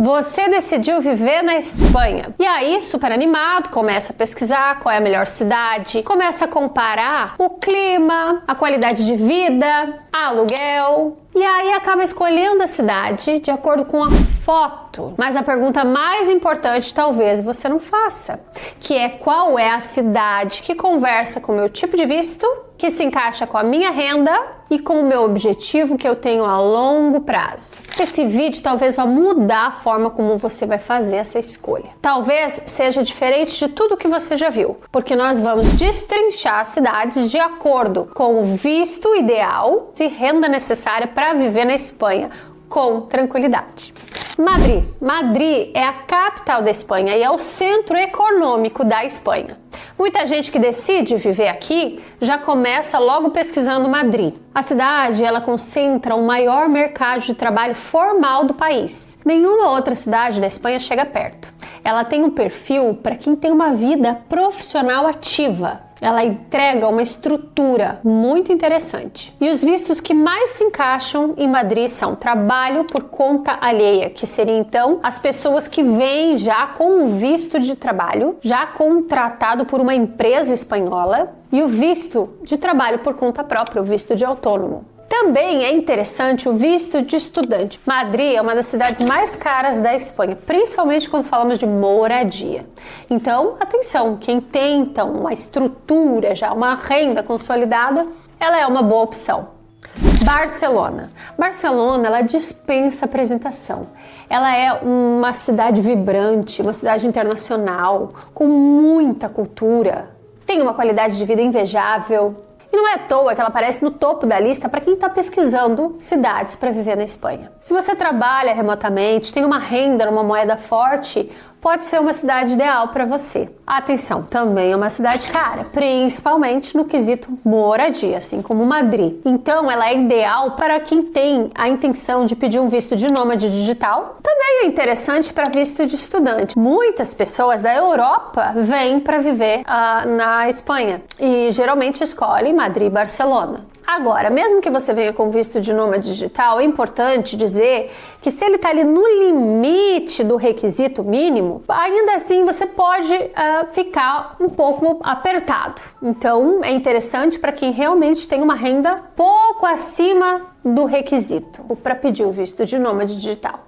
Você decidiu viver na Espanha. E aí, super animado, começa a pesquisar qual é a melhor cidade, começa a comparar o clima, a qualidade de vida, aluguel. E aí acaba escolhendo a cidade de acordo com a foto. Mas a pergunta mais importante talvez você não faça, que é qual é a cidade que conversa com o meu tipo de visto, que se encaixa com a minha renda e com o meu objetivo que eu tenho a longo prazo. Esse vídeo talvez vá mudar a forma como você vai fazer essa escolha. Talvez seja diferente de tudo que você já viu, porque nós vamos destrinchar cidades de acordo com o visto ideal e renda necessária para viver na Espanha com tranquilidade. Madrid. Madrid é a capital da Espanha e é o centro econômico da Espanha. Muita gente que decide viver aqui já começa logo pesquisando Madrid. A cidade, ela concentra o maior mercado de trabalho formal do país. Nenhuma outra cidade da Espanha chega perto. Ela tem um perfil para quem tem uma vida profissional ativa. Ela entrega uma estrutura muito interessante. E os vistos que mais se encaixam em Madrid são trabalho por conta alheia, que seria então as pessoas que vêm já com o visto de trabalho, já contratado por uma empresa espanhola, e o visto de trabalho por conta própria, o visto de autônomo. Também é interessante o visto de estudante. Madrid é uma das cidades mais caras da Espanha, principalmente quando falamos de moradia. Então, atenção, quem tem então uma estrutura, já uma renda consolidada, ela é uma boa opção. Barcelona. Barcelona, ela dispensa apresentação. Ela é uma cidade vibrante, uma cidade internacional, com muita cultura, tem uma qualidade de vida invejável. E não é à toa que ela aparece no topo da lista para quem está pesquisando cidades para viver na Espanha. Se você trabalha remotamente, tem uma renda numa moeda forte, pode ser uma cidade ideal para você. Atenção, também é uma cidade cara, principalmente no quesito moradia, assim como Madrid. Então, ela é ideal para quem tem a intenção de pedir um visto de nômade digital. Também é interessante para visto de estudante. Muitas pessoas da Europa vêm para viver na Espanha e geralmente escolhem Madrid e Barcelona. Agora, mesmo que você venha com visto de nômade digital, é importante dizer que se ele está ali no limite do requisito mínimo, ainda assim você pode ficar um pouco apertado. Então, é interessante para quem realmente tem uma renda pouco acima do requisito para pedir o visto de nômade digital.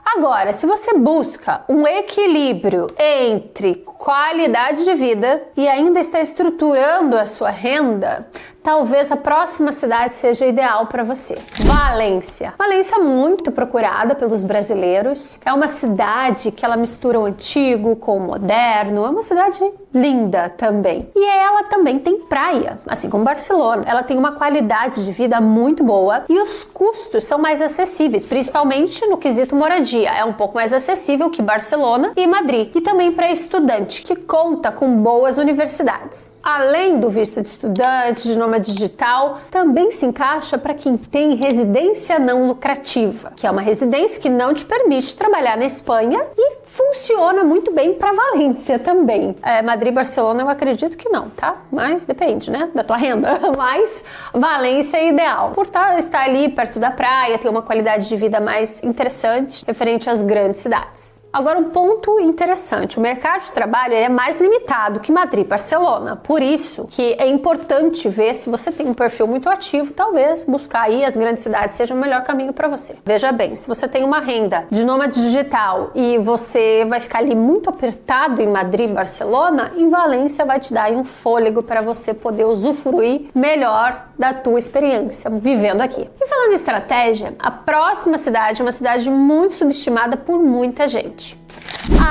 Agora, se você busca um equilíbrio entre qualidade de vida e ainda está estruturando a sua renda, talvez a próxima cidade seja ideal para você. Valência. Valência é muito procurada pelos brasileiros. É uma cidade que ela mistura o antigo com o moderno. É uma cidade linda também. E ela também tem praia, assim como Barcelona. Ela tem uma qualidade de vida muito boa e os custos são mais acessíveis, principalmente no quesito moradia. É um pouco mais acessível que Barcelona e Madrid. E também para estudante, que conta com boas universidades. Além do visto de estudante, de nômade digital, também se encaixa para quem tem residência não lucrativa, que é uma residência que não te permite trabalhar na Espanha e funciona muito bem para Valência também. Madrid e Barcelona eu acredito que não, tá? Mas depende, né, da tua renda. Mas Valência é ideal, por estar ali perto da praia, ter uma qualidade de vida mais interessante referente às grandes cidades. Agora, um ponto interessante, o mercado de trabalho é mais limitado que Madrid e Barcelona, por isso que é importante ver se você tem um perfil muito ativo, talvez buscar aí as grandes cidades seja o melhor caminho para você. Veja bem, se você tem uma renda de nômade digital e você vai ficar ali muito apertado em Madrid e Barcelona, em Valência vai te dar aí um fôlego para você poder usufruir melhor da tua experiência vivendo aqui. E falando em estratégia, a próxima cidade é uma cidade muito subestimada por muita gente.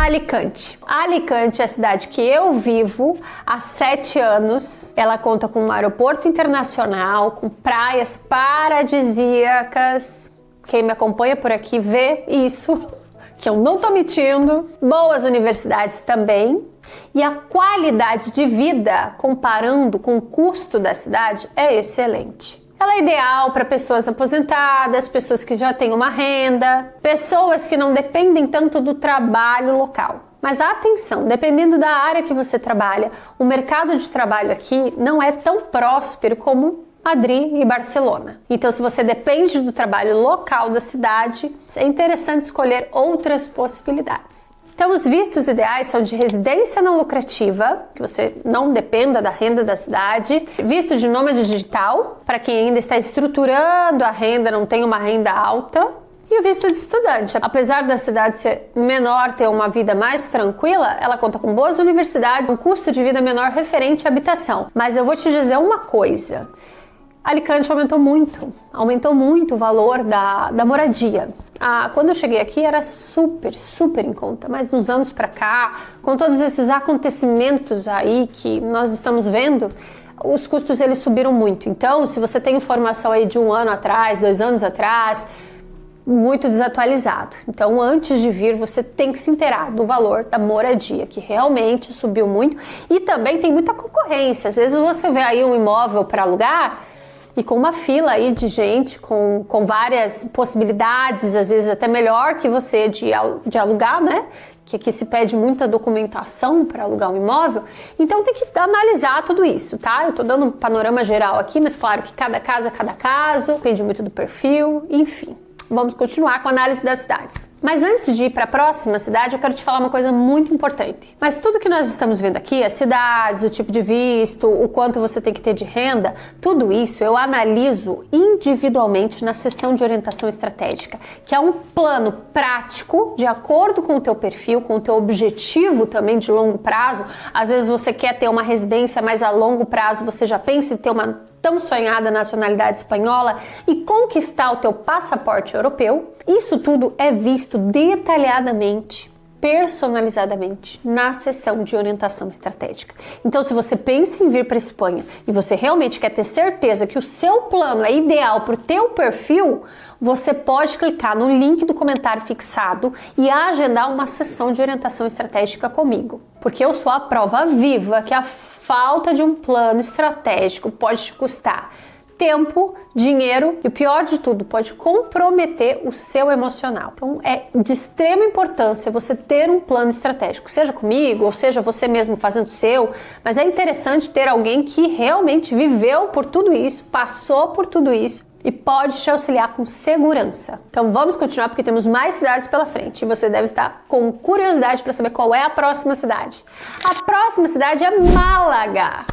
Alicante. Alicante é a cidade que eu vivo há 7 anos. Ela conta com um aeroporto internacional, com praias paradisíacas. Quem me acompanha por aqui vê isso, que eu não tô mentindo. Boas universidades também. E a qualidade de vida, comparando com o custo da cidade, é excelente. Ela é ideal para pessoas aposentadas, pessoas que já têm uma renda, pessoas que não dependem tanto do trabalho local. Mas atenção, dependendo da área que você trabalha, o mercado de trabalho aqui não é tão próspero como Madrid e Barcelona. Então, se você depende do trabalho local da cidade, é interessante escolher outras possibilidades. Então, os vistos ideais são de residência não lucrativa, que você não dependa da renda da cidade, visto de nômade digital, para quem ainda está estruturando a renda, não tem uma renda alta, e o visto de estudante. Apesar da cidade ser menor, ter uma vida mais tranquila, ela conta com boas universidades, um custo de vida menor referente à habitação. Mas eu vou te dizer uma coisa, Alicante aumentou muito o valor da moradia. Quando eu cheguei aqui era super em conta, mas nos anos para cá, com todos esses acontecimentos aí que nós estamos vendo, os custos eles subiram muito. Então, se você tem informação aí de 1 ano atrás, 2 anos atrás, muito desatualizado. Então, antes de vir, você tem que se inteirar do valor da moradia, que realmente subiu muito, e também tem muita concorrência. Às vezes você vê aí um imóvel para alugar e com uma fila aí de gente, com várias possibilidades, às vezes até melhor que você de alugar, né? Que aqui se pede muita documentação para alugar um imóvel, então tem que analisar tudo isso, tá? Eu tô dando um panorama geral aqui, mas claro que cada caso é cada caso, depende muito do perfil, enfim. Vamos continuar com a análise das cidades. Mas antes de ir para a próxima cidade, eu quero te falar uma coisa muito importante. Mas tudo que nós estamos vendo aqui, as cidades, o tipo de visto, o quanto você tem que ter de renda, tudo isso eu analiso individualmente na sessão de orientação estratégica, que é um plano prático, de acordo com o teu perfil, com o teu objetivo também de longo prazo. Às vezes você quer ter uma residência, mas a longo prazo você já pensa em ter uma tão sonhada nacionalidade espanhola e conquistar o teu passaporte europeu. Isso tudo é visto detalhadamente, personalizadamente na sessão de orientação estratégica. Então, se você pensa em vir para a Espanha e você realmente quer ter certeza que o seu plano é ideal para o teu perfil, você pode clicar no link do comentário fixado e agendar uma sessão de orientação estratégica comigo. Porque eu sou a prova viva que a falta de um plano estratégico pode te custar tempo, dinheiro e o pior de tudo, pode comprometer o seu emocional. Então é de extrema importância você ter um plano estratégico, seja comigo ou seja você mesmo fazendo o seu, mas é interessante ter alguém que realmente viveu por tudo isso, passou por tudo isso e pode te auxiliar com segurança. Então vamos continuar porque temos mais cidades pela frente e você deve estar com curiosidade para saber qual é a próxima cidade. A próxima cidade é Málaga,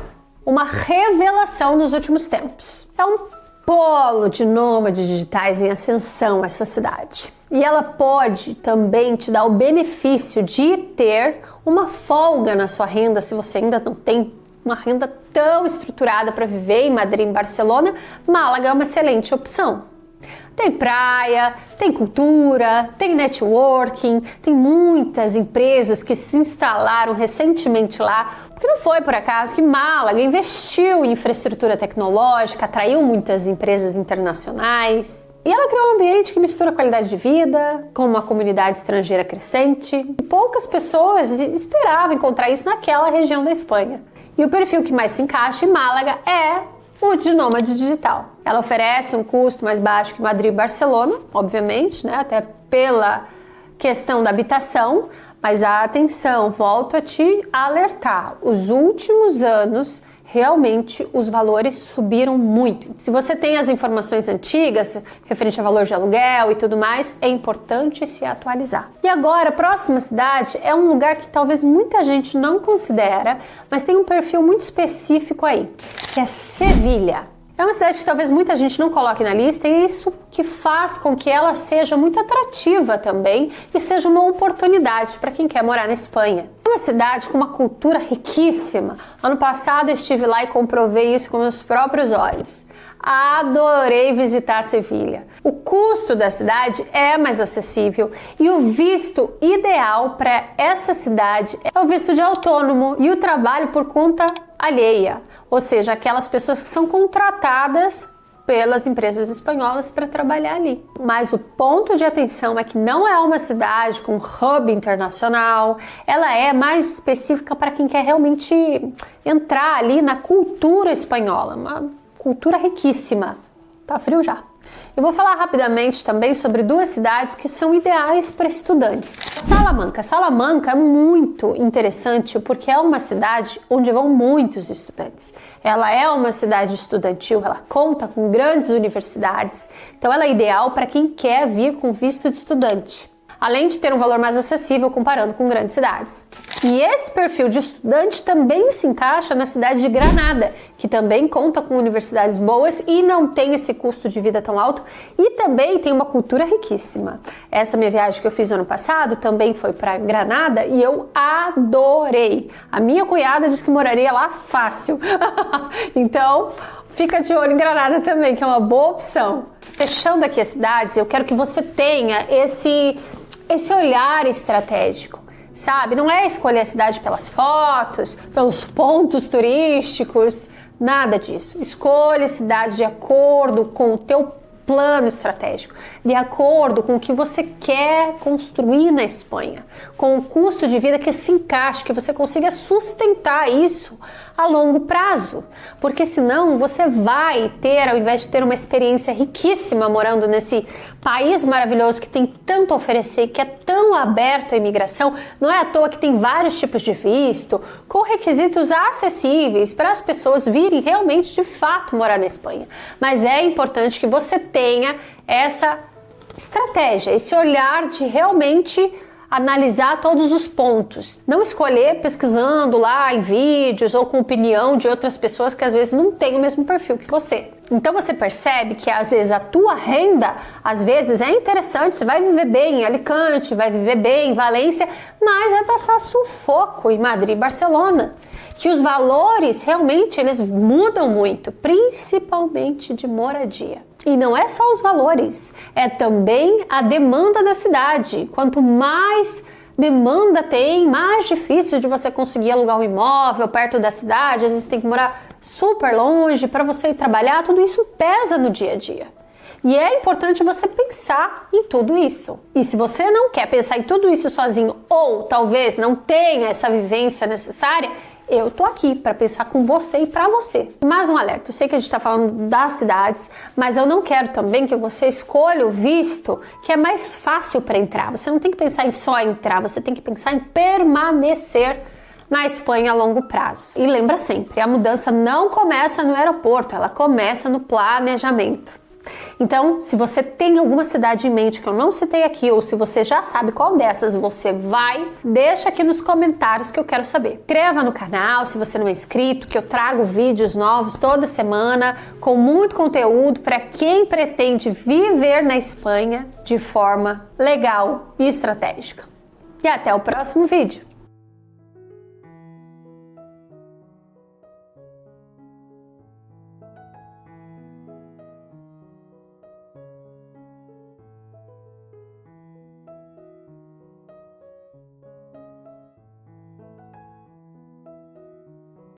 uma revelação nos últimos tempos. É um polo de nômades digitais em ascensão essa cidade. E ela pode também te dar o benefício de ter uma folga na sua renda se você ainda não tem uma renda tão estruturada para viver em Madrid e em Barcelona. Málaga é uma excelente opção. Tem praia, tem cultura, tem networking, tem muitas empresas que se instalaram recentemente lá, porque não foi por acaso que Málaga investiu em infraestrutura tecnológica, atraiu muitas empresas internacionais. E ela criou um ambiente que mistura qualidade de vida com uma comunidade estrangeira crescente. E poucas pessoas esperavam encontrar isso naquela região da Espanha. E o perfil que mais se encaixa em Málaga é o de nômade digital. Ela oferece um custo mais baixo que Madrid e Barcelona, obviamente, né? Até pela questão da habitação, mas atenção, volto a te alertar, os últimos anos realmente os valores subiram muito. Se você tem as informações antigas, referente a valor de aluguel e tudo mais, é importante se atualizar. E agora, a próxima cidade é um lugar que talvez muita gente não considera, mas tem um perfil muito específico aí, que é Sevilha. É uma cidade que talvez muita gente não coloque na lista e isso que faz com que ela seja muito atrativa também e seja uma oportunidade para quem quer morar na Espanha. É uma cidade com uma cultura riquíssima. Ano passado eu estive lá e comprovei isso com meus próprios olhos. Adorei visitar Sevilha. O custo da cidade é mais acessível e o visto ideal para essa cidade é o visto de autônomo e o trabalho por conta alheia, ou seja, aquelas pessoas que são contratadas pelas empresas espanholas para trabalhar ali. Mas o ponto de atenção é que não é uma cidade com hub internacional, ela é mais específica para quem quer realmente entrar ali na cultura espanhola, uma cultura riquíssima. Tá frio já. Eu vou falar rapidamente também sobre duas cidades que são ideais para estudantes. Salamanca. Salamanca é muito interessante porque é uma cidade onde vão muitos estudantes. Ela é uma cidade estudantil, ela conta com grandes universidades, então ela é ideal para quem quer vir com visto de estudante, além de ter um valor mais acessível comparando com grandes cidades. E esse perfil de estudante também se encaixa na cidade de Granada, que também conta com universidades boas e não tem esse custo de vida tão alto e também tem uma cultura riquíssima. Essa minha viagem que eu fiz no ano passado também foi para Granada e eu adorei. A minha cunhada disse que moraria lá fácil. Então, fica de olho em Granada também, que é uma boa opção. Fechando aqui as cidades, eu quero que você tenha esse olhar estratégico, sabe? Não é escolher a cidade pelas fotos, pelos pontos turísticos, nada disso. Escolha a cidade de acordo com o teu plano estratégico, de acordo com o que você quer construir na Espanha, com o custo de vida que se encaixe, que você consiga sustentar isso a longo prazo, porque senão você vai ter, ao invés de ter uma experiência riquíssima morando nesse país maravilhoso que tem tanto a oferecer, que é tão aberto à imigração, não é à toa que tem vários tipos de visto, com requisitos acessíveis para as pessoas virem realmente de fato morar na Espanha. Mas é importante que você tenha essa estratégia, esse olhar de realmente analisar todos os pontos, não escolher pesquisando lá em vídeos ou com opinião de outras pessoas que às vezes não têm o mesmo perfil que você. Então você percebe que às vezes a tua renda, às vezes é interessante, você vai viver bem em Alicante, vai viver bem em Valência, mas vai passar sufoco em Madrid e Barcelona. Que os valores realmente eles mudam muito, principalmente de moradia. E não é só os valores, é também a demanda da cidade. Quanto mais demanda tem, mais difícil de você conseguir alugar um imóvel perto da cidade, às vezes tem que morar super longe para você ir trabalhar, tudo isso pesa no dia a dia. E é importante você pensar em tudo isso. E se você não quer pensar em tudo isso sozinho, ou talvez não tenha essa vivência necessária, eu tô aqui para pensar com você e para você. Mais um alerta, eu sei que a gente está falando das cidades, mas eu não quero também que você escolha o visto que é mais fácil para entrar. Você não tem que pensar em só entrar, você tem que pensar em permanecer na Espanha a longo prazo. E lembra sempre, a mudança não começa no aeroporto, ela começa no planejamento. Então, se você tem alguma cidade em mente que eu não citei aqui, ou se você já sabe qual dessas você vai, deixa aqui nos comentários que eu quero saber. Inscreva no canal se você não é inscrito, que eu trago vídeos novos toda semana, com muito conteúdo para quem pretende viver na Espanha de forma legal e estratégica. E até o próximo vídeo!